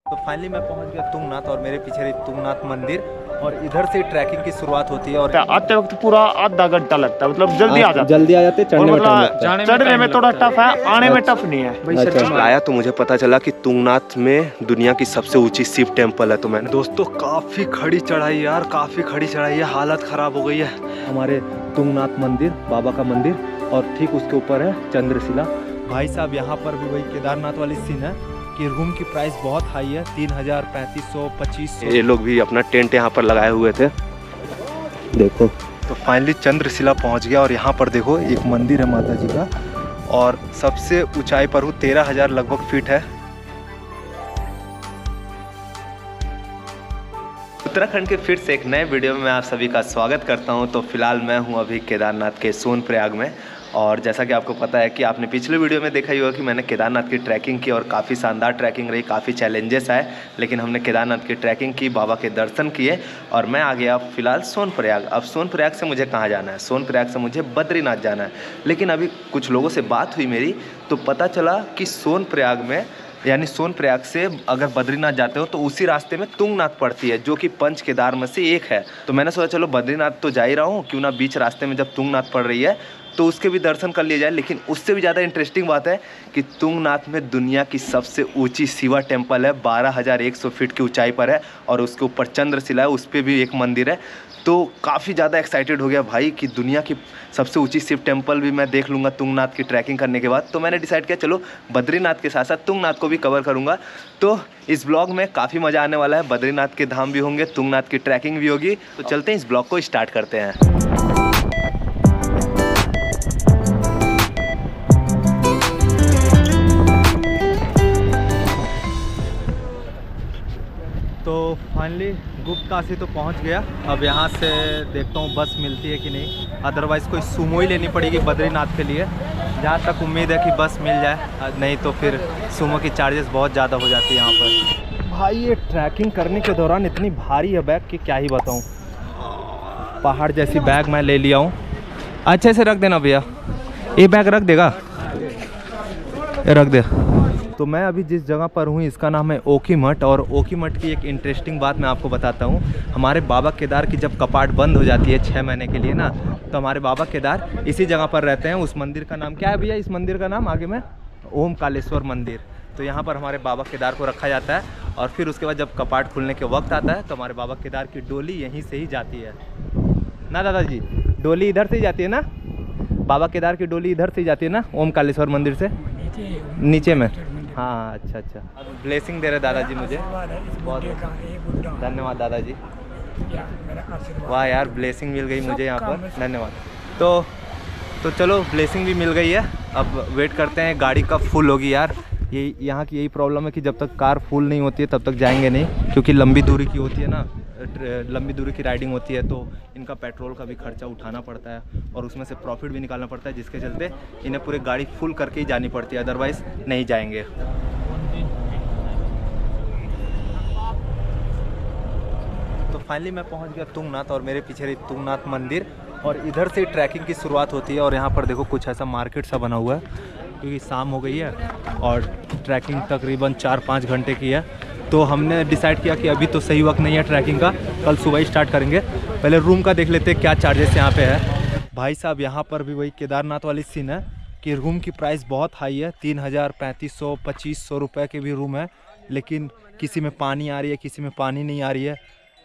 तो फाइनली मैं पहुंच गया तुंगनाथ और मेरे पीछे तुंगनाथ मंदिर और इधर से ट्रैकिंग की शुरुआत होती है। और आते वक्त पूरा आधा घंटा लगता है, मतलब जल्दी आ जाते जल्दी आ जाते, चढ़ने में टाइम लगता है। चढ़ने में थोड़ा टफ है, आने में टफ नहीं है। अच्छा। आया तो मुझे पता चला कि तुंगनाथ में दुनिया की सबसे ऊंची शिव टेम्पल है। तो मैंने दोस्तों काफी खड़ी चढ़ाई यार, काफी खड़ी चढ़ाई है, हालत खराब हो गई है। हमारे तुंगनाथ मंदिर बाबा का मंदिर और ठीक उसके ऊपर है चंद्रशिला। भाई साहब यहाँ पर भी वही केदारनाथ वाली सीन है कि रूम की प्राइस बहुत हाई है, 3000, 3500, 2500। ये लोग भी अपना टेंट यहाँ पर लगाए हुए थे। देखो तो फाइनली चंद्रशिला पहुँच गया और यहाँ पर देखो एक मंदिर है माता जी का और सबसे ऊंचाई पर हूँ 13,000 लगभग फीट है। उत्तराखंड के फिर से एक नए वीडियो में मैं आप सभी का स्वागत करता हूं। तो फिलहाल मैं हूं अभी केदारनाथ के सोनप्रयाग में और जैसा कि आपको पता है कि आपने पिछले वीडियो में देखा ही होगा कि मैंने केदारनाथ की ट्रैकिंग की और काफ़ी शानदार ट्रैकिंग रही, काफ़ी चैलेंजेस आए, लेकिन हमने केदारनाथ की ट्रैकिंग की, बाबा के दर्शन किए और मैं आ गया फिलहाल सोनप्रयाग। अब सोनप्रयाग से मुझे कहाँ जाना है? सोनप्रयाग से मुझे बद्रीनाथ जाना है। लेकिन अभी कुछ लोगों से बात हुई मेरी तो पता चला कि सोनप्रयाग में यानी सोनप्रयाग से अगर बद्रीनाथ जाते हो तो उसी रास्ते में तुंगनाथ पड़ती है, जो कि पंच केदार में से एक है। तो मैंने सोचा चलो बद्रीनाथ तो जा ही रहा हूँ, क्यों ना बीच रास्ते में जब तुंगनाथ पड़ रही है तो उसके भी दर्शन कर लिए जाए। लेकिन उससे भी ज़्यादा इंटरेस्टिंग बात है कि तुंगनाथ में दुनिया की सबसे ऊंची शिवा टेम्पल है, 12,100 फीट की ऊंचाई पर है और उसके ऊपर चंद्रशिला है, उस पर भी एक मंदिर है। तो काफ़ी ज़्यादा एक्साइटेड हो गया भाई कि दुनिया की सबसे ऊंची शिव टेम्पल भी मैं देख लूँगा तुंगनाथ की ट्रैकिंग करने के बाद। तो मैंने डिसाइड किया चलो बद्रीनाथ के साथ साथ तुंगनाथ को भी कवर करूँगा। तो इस ब्लॉग में काफ़ी मज़ा आने वाला है, बद्रीनाथ के धाम भी होंगे, तुंगनाथ की ट्रैकिंग भी होगी। तो चलते हैं इस ब्लॉग को स्टार्ट करते हैं। तो फाइनली गुप्तकाशी तो पहुंच गया। अब यहाँ से देखता हूँ बस मिलती है कि नहीं, अदरवाइज़ कोई सुमो ही लेनी पड़ेगी बद्रीनाथ के लिए। जहाँ तक उम्मीद है कि बस मिल जाए, नहीं तो फिर सुमो की चार्जेस बहुत ज़्यादा हो जाती है यहाँ पर। भाई ये ट्रैकिंग करने के दौरान इतनी भारी है बैग कि क्या ही बताऊँ। पहाड़ जैसी बैग मैं ले लिया हूँ। अच्छे से रख देना भैया, ये बैग रख देगा, ये रख दे। तो मैं अभी जिस जगह पर हूँ इसका नाम है ओखीमठ और ओखीमठ की एक इंटरेस्टिंग बात मैं आपको बताता हूँ। हमारे बाबा केदार की जब कपाट बंद हो जाती है 6 महीने के लिए ना, तो हमारे बाबा केदार इसी जगह पर रहते हैं। उस मंदिर का नाम क्या है भैया? इस मंदिर का नाम आगे में ओम कालेश्वर मंदिर। तो यहाँ पर हमारे बाबा केदार को रखा जाता है और फिर उसके बाद जब कपाट खुलने के वक्त आता है तो हमारे बाबा केदार की डोली यहीं से ही जाती है ना दादाजी? डोली इधर से ही जाती है ना? बाबा केदार की डोली इधर से ही जाती है ना, ओम कालेश्वर मंदिर से नीचे में? हाँ अच्छा अच्छा। ब्लेसिंग दे रहे दादाजी मुझे, बहुत धन्यवाद दादाजी। वाह यार, ब्लेसिंग मिल गई मुझे यहाँ पर, धन्यवाद। तो चलो ब्लेसिंग भी मिल गई है। अब वेट करते हैं, गाड़ी कब फुल होगी यार। ये यहाँ की यही प्रॉब्लम है कि जब तक कार फुल नहीं होती है तब तक जाएंगे नहीं, क्योंकि लंबी दूरी की होती है ना, लंबी दूरी की राइडिंग होती है तो इनका पेट्रोल का भी खर्चा उठाना पड़ता है और उसमें से प्रॉफिट भी निकालना पड़ता है, जिसके चलते इन्हें पूरी गाड़ी फुल करके ही जानी पड़ती है, अदरवाइज़ नहीं जाएंगे। तो फाइनली मैं पहुंच गया तुंगनाथ और मेरे पीछे तुंगनाथ मंदिर और इधर से ट्रैकिंग की शुरुआत होती है। और यहाँ पर देखो कुछ ऐसा मार्केट सा बना हुआ है, क्योंकि शाम हो गई है और ट्रैकिंग तकरीबन 4-5 घंटे की है। तो हमने डिसाइड किया कि अभी तो सही वक्त नहीं है ट्रैकिंग का, कल सुबह ही स्टार्ट करेंगे। पहले रूम का देख लेते हैं क्या चार्जेस यहाँ पे है। भाई साहब यहाँ पर भी वही केदारनाथ वाली सीन है कि रूम की प्राइस बहुत हाई है, 3000, 3500, 2500 रुपये के भी रूम है, लेकिन किसी में पानी आ रही है, किसी में पानी नहीं आ रही है,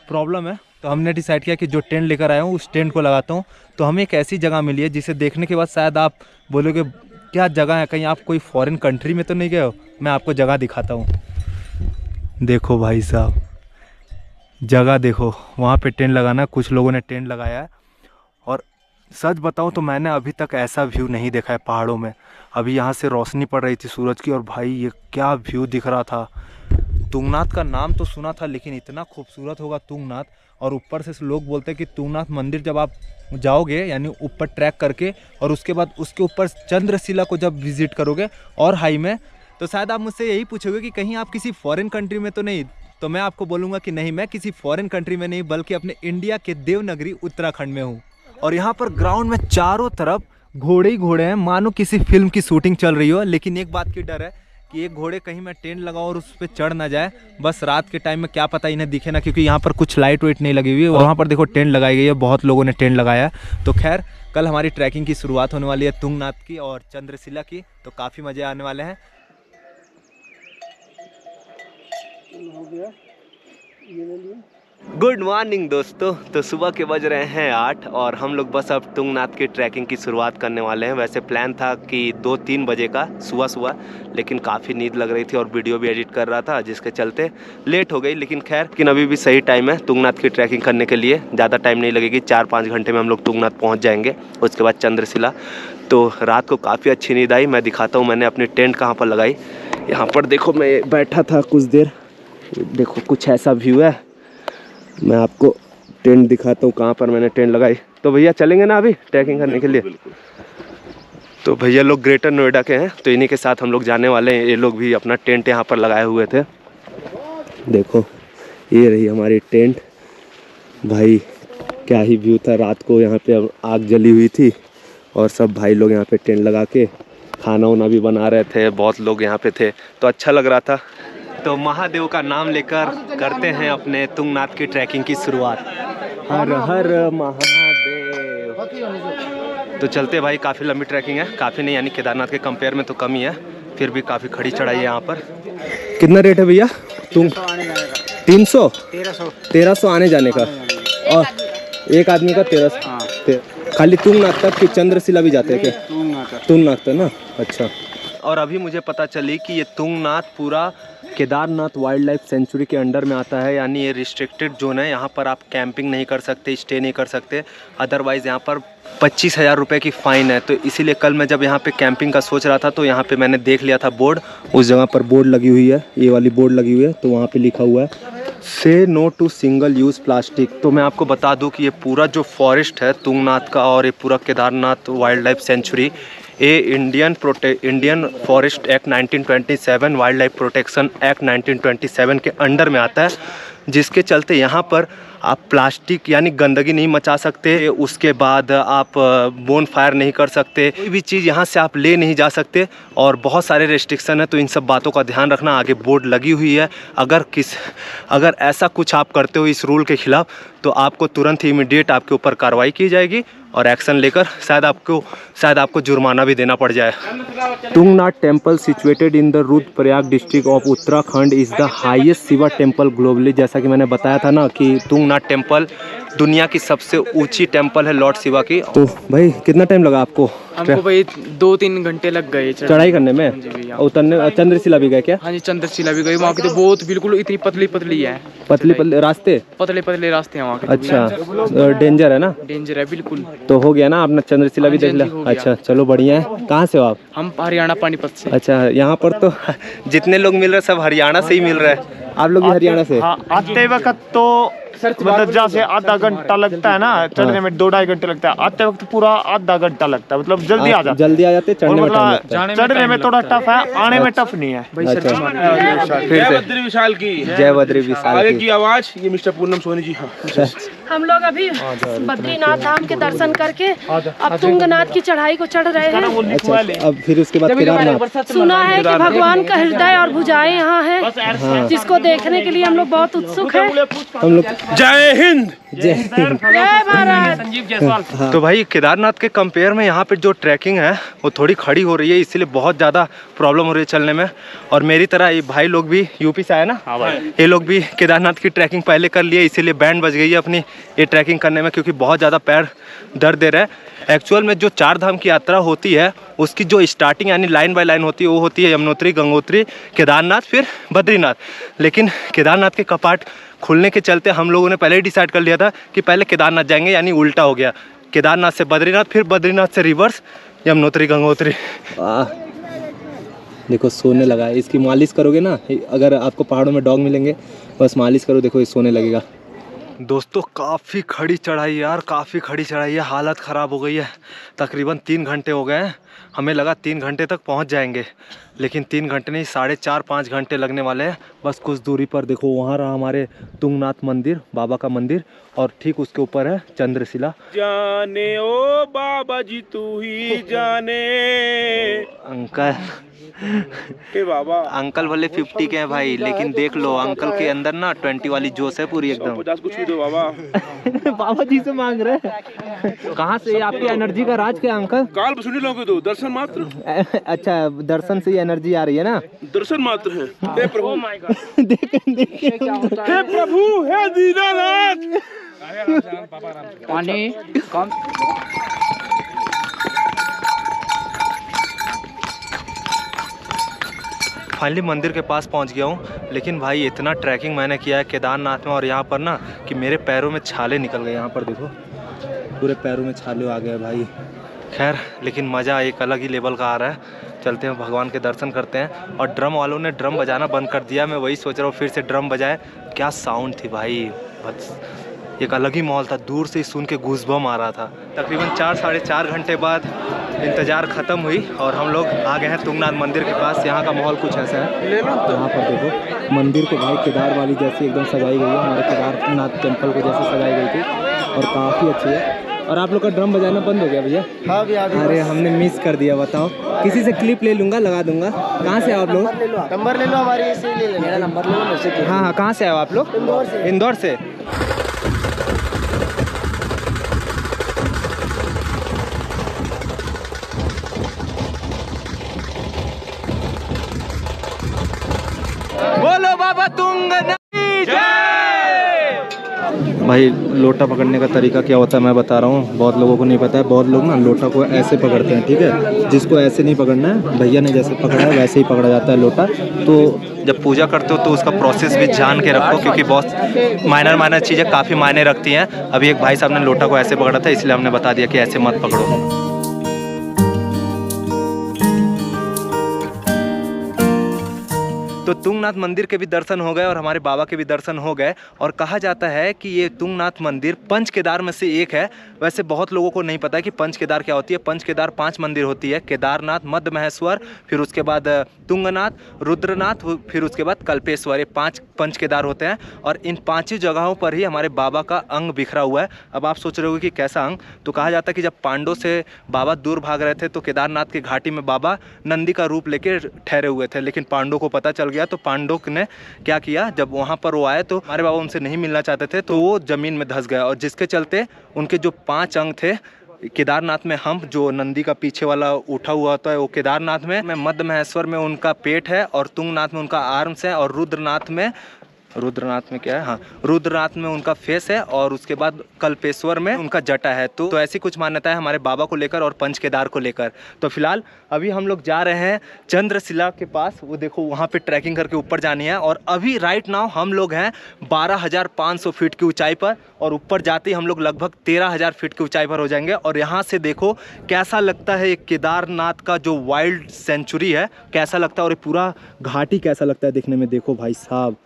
प्रॉब्लम है। तो हमने डिसाइड किया कि जो टेंट लेकर आया हूँ उस टेंट को लगाता हूँ। तो हमें एक ऐसी जगह मिली है जिसे देखने के बाद शायद आप बोलोगे क्या जगह है, कहीं आप कोई फॉरेन कंट्री में तो नहीं गए हो? मैं आपको जगह दिखाता हूँ। देखो भाई साहब, जगह देखो, वहाँ पे टेंट लगाना, कुछ लोगों ने टेंट लगाया है। और सच बताऊँ तो मैंने अभी तक ऐसा व्यू नहीं देखा है पहाड़ों में। अभी यहाँ से रोशनी पड़ रही थी सूरज की और भाई ये क्या व्यू दिख रहा था। तुंगनाथ का नाम तो सुना था, लेकिन इतना खूबसूरत होगा तुंगनाथ। और ऊपर से लोग बोलते हैं कि तुंगनाथ मंदिर जब आप जाओगे यानी ऊपर ट्रैक करके और उसके बाद उसके ऊपर चंद्रशिला को जब विजिट करोगे और हाई में, तो शायद आप मुझसे यही पूछोगे कि कहीं आप किसी फॉरेन कंट्री में तो नहीं। तो मैं आपको बोलूँगा कि नहीं, मैं किसी फॉरेन कंट्री में नहीं बल्कि अपने इंडिया के देवनगरी उत्तराखंड में हूँ। और यहाँ पर ग्राउंड में चारों तरफ घोड़े ही घोड़े हैं, मानो किसी फिल्म की शूटिंग चल रही हो। लेकिन एक बात की डर है कि एक घोड़े कहीं मैं टेंट लगाऊं और उस पर चढ़ ना जाए। बस रात के टाइम में क्या पता इन्हें दिखे ना, क्योंकि यहाँ पर कुछ लाइट वाइट नहीं लगी हुई है। वहाँ पर देखो टेंट लगाई गई है, बहुत लोगों ने टेंट लगाया है। तो खैर कल हमारी ट्रैकिंग की शुरुआत होने वाली है तुंगनाथ की और चंद्रशिला की, तो काफ़ी मज़े आने वाले हैं। गुड मॉर्निंग दोस्तों। तो सुबह के बज रहे हैं 8 और हम लोग बस अब तुंगनाथ की ट्रैकिंग की शुरुआत करने वाले हैं। वैसे प्लान था कि 2-3 बजे का सुबह, लेकिन काफ़ी नींद लग रही थी और वीडियो भी एडिट कर रहा था, जिसके चलते लेट हो गई। लेकिन खैर, लेकिन अभी भी सही टाइम है तुंगनाथ की ट्रैकिंग करने के लिए। ज़्यादा टाइम नहीं लगेगी, 4-5 घंटे में हम लोग तुंगनाथ पहुँच जाएंगे। उसके बाद चंद्रशिला। तो रात को काफ़ी अच्छी नींद आई। मैं दिखाता हूँ मैंने अपनी टेंट कहाँ पर लगाई। यहाँ पर देखो मैं बैठा था कुछ देर, देखो कुछ ऐसा व्यू है। मैं आपको टेंट दिखाता हूँ कहाँ पर मैंने टेंट लगाई। तो भैया चलेंगे ना अभी ट्रैकिंग करने के लिए? तो भैया लोग ग्रेटर नोएडा के हैं, तो इन्हीं के साथ हम लोग जाने वाले हैं। ये लोग भी अपना टेंट यहाँ पर लगाए हुए थे। देखो ये रही हमारी टेंट। भाई क्या ही व्यू था। रात को यहाँ पे आग जली हुई थी और सब भाई लोग यहाँ पे टेंट लगा के खाना वाना भी बना रहे थे। बहुत लोग यहाँ पे थे, तो अच्छा लग रहा था। तो महादेव का नाम लेकर करते हैं अपने तुंगनाथ की ट्रैकिंग की शुरुआत। हर हर महादेव। तो चलते भाई, काफ़ी लंबी ट्रैकिंग है। काफ़ी नहीं, यानी केदारनाथ के कंपेयर में तो कम ही है, फिर भी काफ़ी खड़ी चढ़ाई है यहाँ पर। कितना रेट है भैया? तुम 300 1300 आने जाने का, और एक आदमी का 1300। खाली तुंगनाथ तक कि चंद्रशिला भी जाते हैं क्या? तुंगनाथ तक ना, अच्छा। और अभी मुझे पता चली कि ये तुंगनाथ पूरा केदारनाथ वाइल्ड लाइफ सेंचुरी के अंडर में आता है, यानी ये रिस्ट्रिक्टेड जोन है। यहाँ पर आप कैंपिंग नहीं कर सकते, स्टे नहीं कर सकते। अदरवाइज़ यहाँ पर 25,000 रुपये की फ़ाइन है। तो इसीलिए कल मैं जब यहाँ पे कैंपिंग का सोच रहा था, तो यहाँ पे मैंने देख लिया था बोर्ड। उस जगह पर बोर्ड लगी हुई है, ये वाली बोर्ड लगी हुई है, तो वहाँ पे लिखा हुआ है say no to single use plastic. तो मैं आपको बता दूँ कि ये पूरा जो फॉरेस्ट है तुंगनाथ का और ये पूरा केदारनाथ वाइल्ड लाइफ सेंचुरी, ये Indian forest act 1927, wild life protection act 1927 के अंडर में आता है, जिसके चलते यहाँ पर आप प्लास्टिक यानी गंदगी नहीं मचा सकते। उसके बाद आप बोन फायर नहीं कर सकते, कोई भी चीज़ यहाँ से आप ले नहीं जा सकते, और बहुत सारे रेस्ट्रिक्शन है। तो इन सब बातों का ध्यान रखना। आगे बोर्ड लगी हुई है, अगर ऐसा कुछ आप करते हो इस रूल के खिलाफ, तो आपको तुरंत ही इमीडिएट आपके ऊपर कार्रवाई की जाएगी और एक्शन लेकर शायद आपको जुर्माना भी देना पड़ जाए। Tungnath temple situated in the Rudraprayag district of Uttarakhand is the highest Shiva temple globally. जैसा कि मैंने बताया था ना कि तुंगनाथ टेम्पल दुनिया की सबसे ऊंची टेम्पल है लॉर्ड शिवा की। तो भाई कितना टाइम लगा आपको? हमको भाई 2-3 घंटे लग गए चढ़ाई करने में। उतरने चंद्रशिला भी गए क्या? हाँ जी, चंद्रशिला भी गई। वहाँ की तो बहुत बिल्कुल इतनी पतली है, पतले रास्ते, पतले रास्ते हैं वहाँ के। अच्छा, डेंजर है ना? डेंजर है बिल्कुल। तो हो गया ना, आपने चंद्रशिला भी देख लिया। अच्छा चलो बढ़िया है। कहाँ से हो आप? हम हरियाणा पानीपत से। अच्छा, यहाँ पर तो जितने लोग मिल रहे सब हरियाणा से ही मिल रहे हैं। आप लोग भी हरियाणा से? हाँ, आते वक्त तो मतलब जहाँ से आधा घंटा लगता है ना चढ़ने में, 2-2.5 घंटे लगता है। आते वक्त पूरा आधा घंटा लगता है, मतलब जल्दी आ जाते। चढ़ने में टाइम लगता है। चढ़ने में थोड़ा टफ है, आने में टफ नहीं है। जय बद्री विशाल की। जय बद्री विशाल आगे की आवाज ये मिस्टर पूनम सोनी जी। हाँ, हम लोग अभी बद्रीनाथ धाम के दर्शन करके अब तुंगनाथ की चढ़ाई को चढ़ रहे हैं। अच्छा, अब फिर उसके बाद केदारनाथ। सुना है कि भगवान का हृदय और भुजाएं यहाँ है, जिसको देखने के लिए हम लोग बहुत उत्सुक हैं। हम लोग जय हिंद। जय भारत। तो भाई केदारनाथ के कंपेयर में यहाँ पे जो ट्रैकिंग है वो थोड़ी खड़ी हो रही है, इसीलिए बहुत ज़्यादा प्रॉब्लम हो रही है चलने में। और मेरी तरह ये भाई लोग भी यूपी से आए ना, ये लोग भी केदारनाथ की ट्रैकिंग पहले कर लिए, इसीलिए बैंड बज गई है अपनी ये ट्रैकिंग करने में, क्योंकि बहुत ज़्यादा पैर दर्द दे रहा है। एक्चुअल में जो 4 धाम की यात्रा होती है उसकी जो स्टार्टिंग यानी लाइन बाय लाइन होती है, वो होती है यमुनोत्री, गंगोत्री, केदारनाथ, फिर बद्रीनाथ। लेकिन केदारनाथ के कपाट खुलने के चलते हम लोगों ने पहले ही डिसाइड कर लिया था कि पहले केदारनाथ जाएंगे, यानी उल्टा हो गया। केदारनाथ से बद्रीनाथ, फिर बद्रीनाथ से रिवर्स यमुनोत्री, गंगोत्री। देखो सोने लगा है। इसकी मालिश करोगे ना, अगर आपको पहाड़ों में डॉग मिलेंगे, बस मालिश करो, देखो ये सोने लगेगा। दोस्तों काफ़ी खड़ी चढ़ाई यार, काफ़ी खड़ी चढ़ाई है। हालत ख़राब हो गई है। तकरीबन 3 घंटे हो गए हैं। हमें लगा 3 घंटे तक पहुंच जाएंगे, लेकिन 3 घंटे नहीं, 4.5-5 घंटे लगने वाले हैं। बस कुछ दूरी पर देखो वहाँ रहा हमारे तुंगनाथ मंदिर, बाबा का मंदिर, और ठीक उसके ऊपर है चंद्रशिला। जाने ओ बाबा जी तू ही जाने। अंकल हे बाबा अंकल भले 50 के हैं भाई, लेकिन देख लो अंकल के अंदर ना 20 वाली जोश है पूरी एकदम। 50 कुछ भी दो बाबा। बाबा जी से मांग रहे हैं। कहाँ से आपकी एनर्जी का राज क्या अंकल? काल सुनी लोगे तो दर्शन मात्र। अच्छा, दर्शन से एनर्जी आ रही है ना? दर्शन मात्र है। हे प्रभु, हे प्रभु, हे दीनानाथ। पानी कम। फाइनली मंदिर के पास पहुंच गया हूं, लेकिन भाई इतना ट्रैकिंग मैंने किया है केदारनाथ में और यहाँ पर ना कि मेरे पैरों में छाले निकल गए। यहाँ पर देखो पूरे पैरों में छाले आ गए भाई। खैर लेकिन मज़ा एक अलग ही लेवल का आ रहा है। चलते हैं भगवान के दर्शन करते हैं। और ड्रम वालों ने ड्रम बजाना बंद कर दिया। मैं वही सोच रहा हूँ फिर से ड्रम बजाए। क्या साउंड थी भाई, बस एक अलग ही माहौल था। दूर से ही सुन के गूज़बम आ रहा था। तकरीबन 4 साढ़े 4 घंटे बाद इंतज़ार ख़त्म हुई और हम लोग आ गए हैं तुंगनाथ मंदिर के पास। यहाँ का माहौल कुछ ऐसा है। यहाँ पर देखो मंदिर को भाई केदार वाली जैसी एकदम सजाई गई है। हमारे केदारनाथ टेम्पल को जैसे सजाई गई थी और काफ़ी अच्छी है। और आप लोग का ड्रम बजाना बंद हो गया भैया? हाँ भैया। अरे हमने मिस कर दिया, बताओ। किसी से क्लिप ले लूँगा, लगा दूंगा। कहाँ से आओ आप लोग? नंबर ले लो हमारे से, ले लो मेरा नंबर ले लो मेरे से। हाँ हाँ, कहाँ से आओ आप लोग? इंदौर से। इंदौर से। बोलो बाबा तुंगनाथ की जय। भाई लोटा पकड़ने का तरीका क्या होता है मैं बता रहा हूँ। बहुत लोगों को नहीं पता है। बहुत लोग ना लोटा को ऐसे पकड़ते हैं, ठीक है। जिसको ऐसे नहीं पकड़ना है, भैया ने जैसे पकड़ा है वैसे ही पकड़ा जाता है लोटा। तो जब पूजा करते हो तो उसका प्रोसेस भी जान के रखो, क्योंकि बहुत माइनर चीज़ें काफ़ी मायने रखती हैं। अभी एक भाई साहब ने लोटा को ऐसे पकड़ा था, इसलिए हमने बता दिया कि ऐसे मत पकड़ो। तो तुंगनाथ मंदिर के भी दर्शन हो गए और हमारे बाबा के भी दर्शन हो गए। और कहा जाता है कि ये तुंगनाथ मंदिर पंच केदार में से एक है। वैसे बहुत लोगों को नहीं पता है कि पंच केदार क्या होती है। पंच केदार 5 मंदिर होती है। केदारनाथ, मध्य महेश्वर, फिर उसके बाद तुंगनाथ, रुद्रनाथ, फिर उसके बाद कल्पेश्वर। ये 5 पंच केदार होते हैं और इन 5 ही जगहों पर ही हमारे बाबा का अंग बिखरा हुआ है। अब आप सोच रहे हो कि कैसा अंग? तो कहा जाता है कि जब पांडवों से बाबा दूर भाग रहे थे तो केदारनाथ की घाटी में बाबा नंदी का रूप लेके ठहरे हुए थे। लेकिन पांडवों को पता चल गया तो पांडवों ने क्या किया, जब वहाँ पर वो आए तो हमारे बाबा उनसे नहीं मिलना चाहते थे, तो वो जमीन में धंस गया। और जिसके चलते उनके जो 5 अंग थे, केदारनाथ में हम जो नंदी का पीछे वाला उठा हुआ होता है वो केदारनाथ में, मध्य महेश्वर में उनका पेट है और तुंगनाथ में उनका आर्म्स है और रुद्रनाथ में क्या है, हाँ, रुद्रनाथ में उनका फेस है और उसके बाद कल्पेश्वर में उनका जटा है। तो ऐसी कुछ मान्यता है हमारे बाबा को लेकर और पंच केदार को लेकर। तो फिलहाल अभी हम लोग जा रहे हैं चंद्रशिला के पास। वो देखो वहाँ पे ट्रैकिंग करके ऊपर जानी है। और अभी राइट नाउ हम लोग हैं 12,500 फीट की ऊंचाई पर और ऊपर जाते ही हम लोग लगभग 13,000 फीट की ऊंचाई पर हो जाएंगे। और यहाँ से देखो कैसा लगता है एक केदारनाथ का जो वाइल्ड सेंचुरी है, कैसा लगता है। और ये पूरा घाटी कैसा लगता है देखने में। देखो भाई साहब,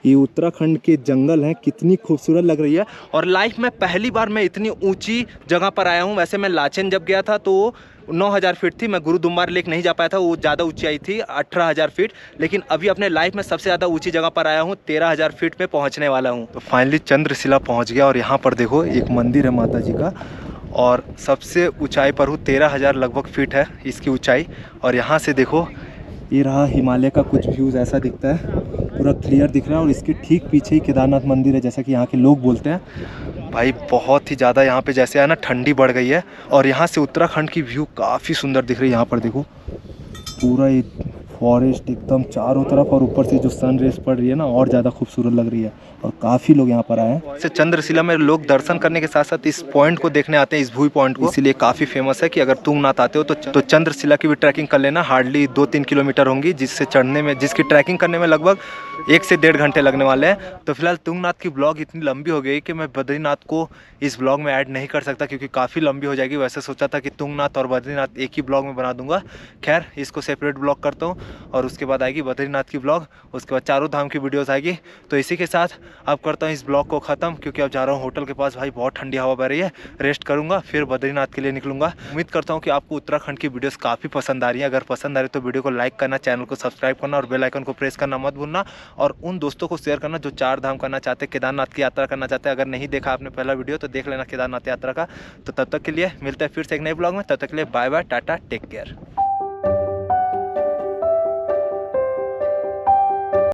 ये उत्तराखंड के जंगल हैं, कितनी खूबसूरत लग रही है। और लाइफ में पहली बार मैं इतनी ऊंची जगह पर आया हूँ। वैसे मैं लाचेन जब गया था तो 9,000 फीट थी। मैं गुरुदुम्बार लेक नहीं जा पाया था, वो ज़्यादा ऊंचाई थी 18,000 फीट। लेकिन अभी अपने लाइफ में सबसे ज़्यादा ऊंची जगह पर आया हूँ, 13,000 फीट पे पहुँचने वाला हूँ। तो फाइनली चंद्रशिला पहुँच गया और यहाँ पर देखो एक मंदिर है माता जी का और सबसे ऊँचाई पर हूँ। 13,000 लगभग फीट है इसकी ऊँचाई। और यहाँ से देखो ये रहा हिमालय का कुछ व्यूज़, ऐसा दिखता है, पूरा क्लियर दिख रहा है। और इसके ठीक पीछे ही केदारनाथ मंदिर है, जैसा कि यहाँ के लोग बोलते हैं। भाई बहुत ही ज़्यादा यहाँ पे जैसे है ना ठंडी बढ़ गई है। और यहाँ से उत्तराखंड की व्यू काफ़ी सुंदर दिख रही है। यहाँ पर देखो पूरा ये फॉरेस्ट एकदम चारों तरफ और ऊपर से जो सन रेस पड़ रही है ना और ज़्यादा खूबसूरत लग रही है। और काफ़ी लोग यहाँ पर आए हैं। इससे चंद्रशिला में लोग दर्शन करने के साथ साथ इस पॉइंट को देखने आते हैं, इस व्यू पॉइंट को। इसीलिए काफ़ी फेमस है कि अगर तुंगनाथ आते हो तो चंद्रशिला की भी ट्रैकिंग कर लेना। हार्डली 2-3 किलोमीटर होंगी, जिसकी ट्रैकिंग करने में लगभग 1 से 1.5 घंटे लगने वाले हैं। तो फिलहाल तुंगनाथ की ब्लॉग इतनी लंबी हो गई कि मैं बद्रीनाथ को इस ब्लॉग में ऐड नहीं कर सकता, क्योंकि काफ़ी लंबी हो जाएगी। वैसे सोचा था कि तुंगनाथ और बद्रीनाथ एक ही ब्लॉग में बना दूंगा। खैर इसको सेपरेट ब्लॉग करता हूँ और उसके बाद आएगी बद्रीनाथ की ब्लॉग, उसके बाद चारों धाम की वीडियोस आएगी। तो इसी के साथ अब करता हूँ इस ब्लॉग को ख़त्म, क्योंकि अब जा रहा हूँ होटल के पास। भाई बहुत ठंडी हवा बह रही है, रेस्ट करूँगा फिर बद्रीनाथ के लिए निकलूँगा। उम्मीद करता हूँ कि आपको उत्तराखंड की वीडियोस काफ़ी पसंद आ रही है। अगर पसंद आ रही है तो वीडियो को लाइक करना, चैनल को सब्सक्राइब करना और बेल आइकन को प्रेस करना मत भूलना। और उन दोस्तों को शेयर करना जो 4 धाम करना चाहते हैं, केदारनाथ की यात्रा करना चाहते हैं। अगर नहीं देखा आपने पहला वीडियो तो देख लेना केदारनाथ यात्रा का। तो तब तक के लिए मिलते हैं फिर से एक नए ब्लॉग में। तब तक के लिए bye bye, tata, take care.